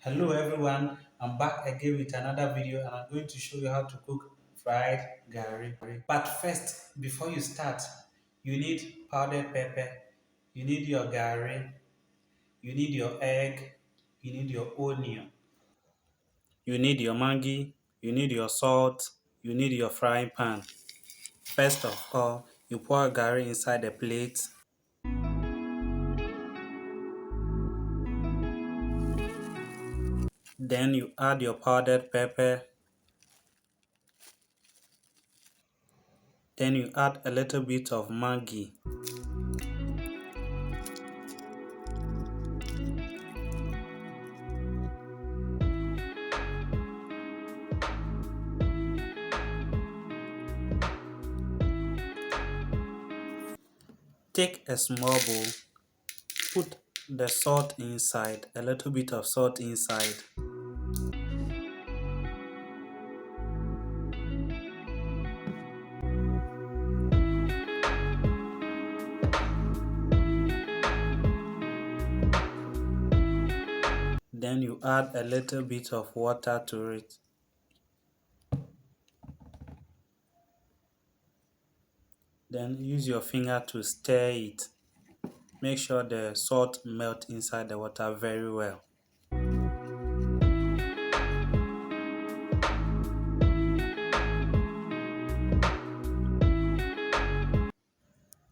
Hello everyone, I'm back again with another video and I'm going to show you how to cook fried gari. But first, before you start, you need powdered pepper, you need your gari, you need your egg, you need your onion, you need your maggi, you need your salt, you need your frying pan. First of all, you pour gari inside a plate. Then you add your powdered pepper. Then you add a little bit of maggi. Take a small bowl, put the salt inside, a little bit of salt inside. Then you add a little bit of water to it. Then use your finger to stir it. Make sure the salt melts inside the water very well.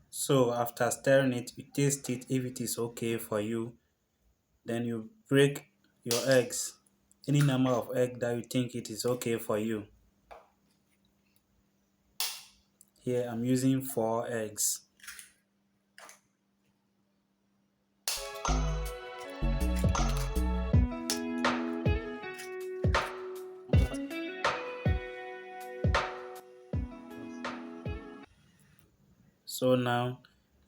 So after stirring it, you taste it if it is okay for you. Then you break your eggs, any number of eggs that you think it is okay for you. Here I'm using 4 eggs. So now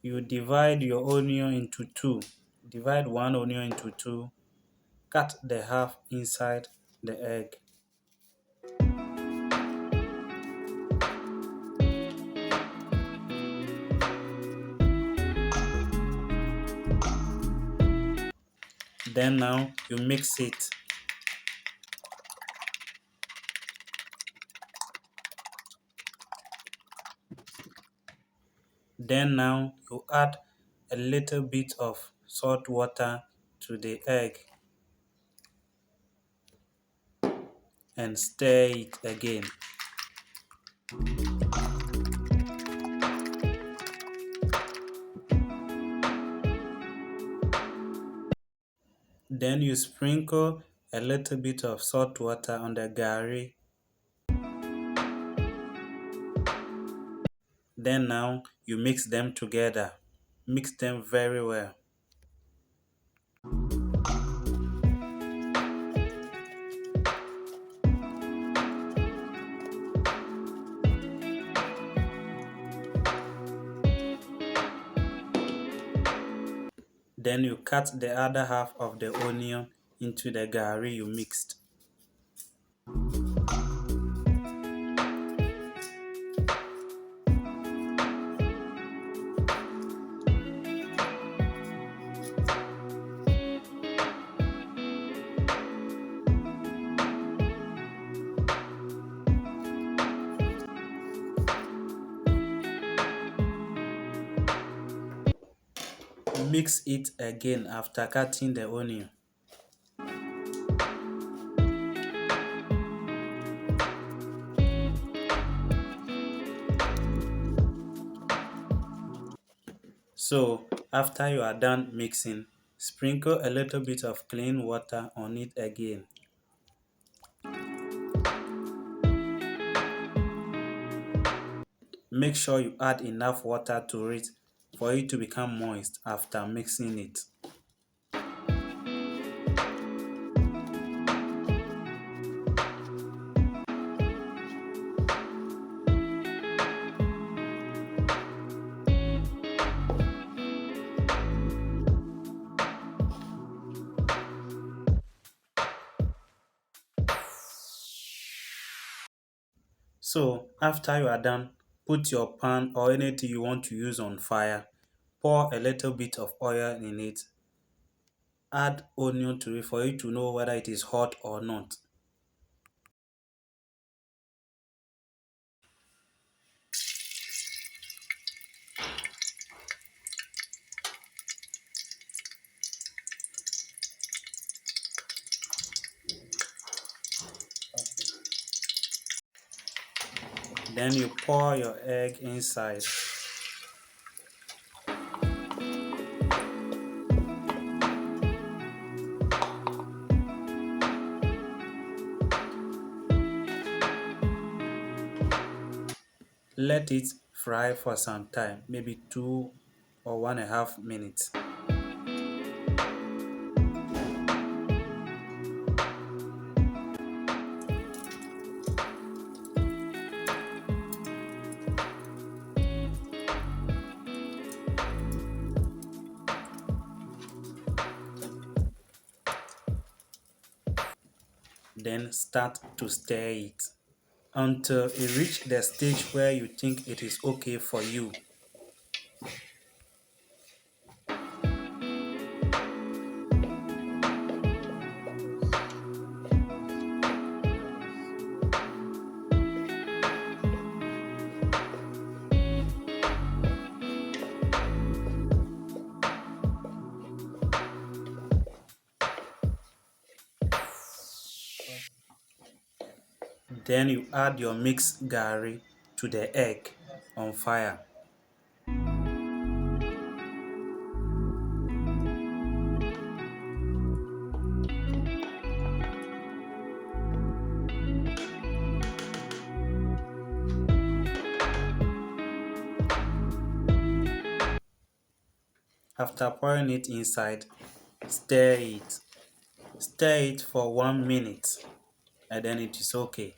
you divide your onion into 2. Divide one onion into 2. Cut the half inside the egg. Then now you mix it. Then now you add a little bit of salt water to the egg and stir it again. Then you sprinkle a little bit of salt water on the gari. Then now you mix them together. Mix them very well. Then you cut the other half of the onion into the gari you mixed. Mix it again after cutting the onion. So after you are done mixing, sprinkle a little bit of clean water on it again. Make sure you add enough water to it for it to become moist after mixing it. So after you are done, put your pan or anything you want to use on fire. Pour a little bit of oil in it. add onion to it for you to know whether it is hot or not. Then you pour your egg inside. Let it fry for some time, maybe 2 or 1.5 minutes. Then start to stir it until it reaches the stage where you think it is okay for you. Then you add your mixed gari to the egg on fire. After pouring it inside, stir it. Stir it for 1 minute and then it is okay.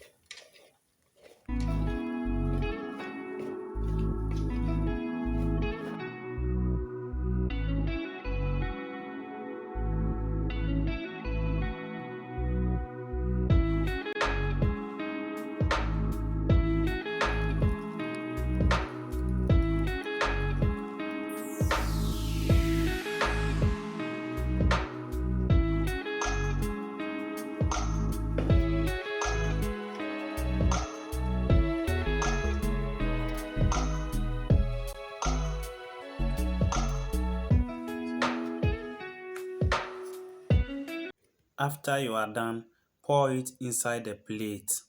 After you are done, pour it inside the plate.